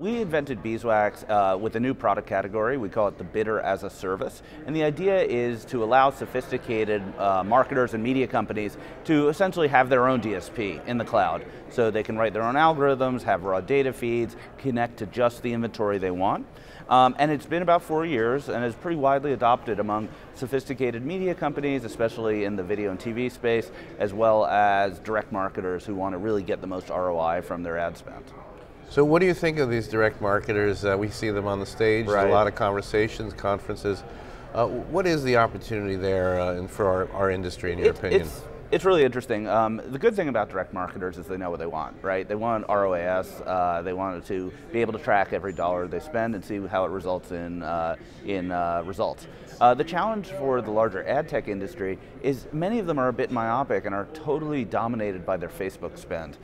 We invented Beeswax with a new product category. We call it the bidder as a service. And the idea is to allow sophisticated marketers and media companies to essentially have their own DSP in the cloud. So they can write their own algorithms, have raw data feeds, connect to just the inventory they want. And it's been about 4 years and is pretty widely adopted among sophisticated media companies, especially in the video and TV space, as well as direct marketers who want to really get the most ROI from their ad spend. So what do you think of these direct marketers? We see them on the stage, Right. a lot of conversations, conferences. What is the opportunity there for our industry, in your opinion? It's really interesting. The good thing about direct marketers is they know what they want, right? They want ROAS. They want to be able to track every dollar they spend and see how it results in results. The challenge for the larger ad tech industry is many of them are a bit myopic and are totally dominated by their Facebook spend.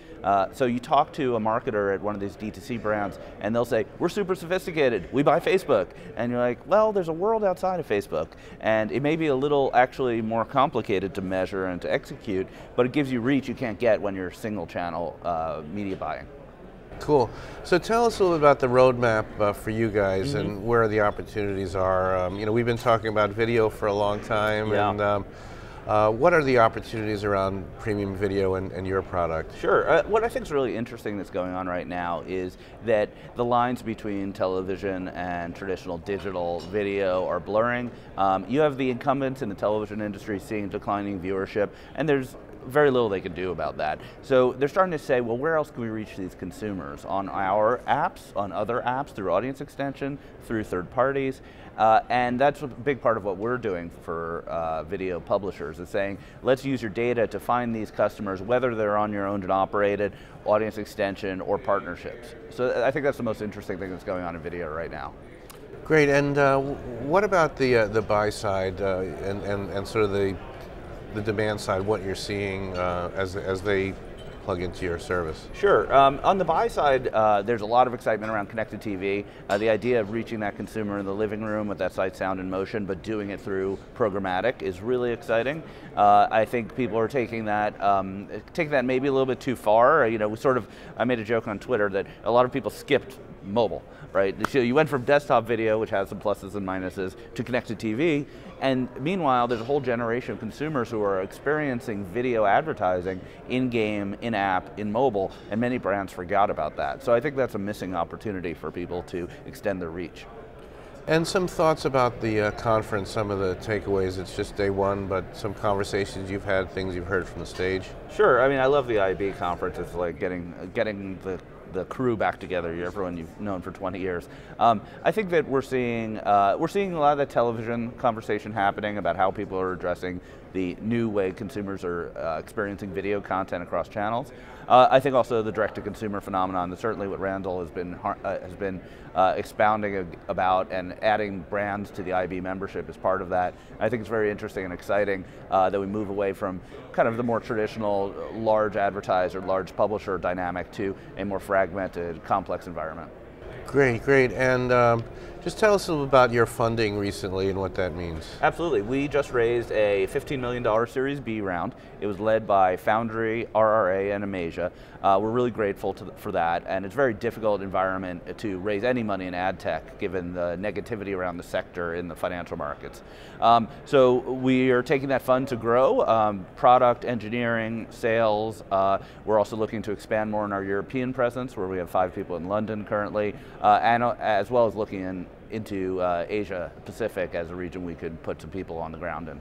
So you talk to a marketer at one of these D2C brands and they'll say, we're super sophisticated, we buy Facebook. And you're like, well, there's a world outside of Facebook. And it may be a little actually more complicated to measure and to execute, but it gives you reach you can't get when you're single channel media buying. Cool. So tell us a little about the roadmap for you guys and where the opportunities are. We've been talking about video for a long time, Yeah. and what are the opportunities around premium video and your product? Sure. What I think is really interesting that's going on right now is that the lines between television and traditional digital video are blurring. You have the incumbents in the television industry seeing declining viewership, and there's very little they can do about that. So they're starting to say, well, where else can we reach these consumers? On our apps, on other apps, through audience extension, through third parties. And that's a big part of what we're doing for video publishers, is saying, let's use your data to find these customers, whether they're on your owned and operated, audience extension, or partnerships. So I think that's the most interesting thing that's going on in video right now. Great, and what about the buy side and sort of the demand side, what you're seeing as they plug into your service? Sure. On the buy side, there's a lot of excitement around connected TV. The idea of reaching that consumer in the living room with that sight, sound, and motion, but doing it through programmatic is really exciting. I think people are taking that maybe a little bit too far. I made a joke on Twitter that a lot of people skipped mobile, right? So you went from desktop video, which has some pluses and minuses, to connected TV, and meanwhile there's a whole generation of consumers who are experiencing video advertising in-game, in-app, in mobile, and many brands forgot about that. So I think that's a missing opportunity for people to extend their reach. And some thoughts about the conference, some of the takeaways. It's just day one, but some conversations you've had, things you've heard from the stage. Sure, I mean, I love the IB conference. It's like getting the crew back together, everyone you've known for 20 years. I think that we're seeing a lot of the television conversation happening about how people are addressing the new way consumers are experiencing video content across channels. I think also the direct-to-consumer phenomenon, that's certainly what Randall has been expounding about, and adding brands to the IB membership is part of that. I think it's very interesting and exciting that we move away from kind of the more traditional large advertiser, large publisher dynamic to a more fragmented, complex environment. Great, great. And just tell us a little about your funding recently and what that means. Absolutely. We just raised a $15 million Series B round. It was led by Foundry, RRA, and Amasia. We're really grateful for that, and it's a very difficult environment to raise any money in ad tech, given the negativity around the sector in the financial markets. So we are taking that fund to grow, product, engineering, sales. We're also looking to expand more in our European presence, where we have 5 people in London currently, and as well as looking into Asia Pacific as a region we could put some people on the ground in.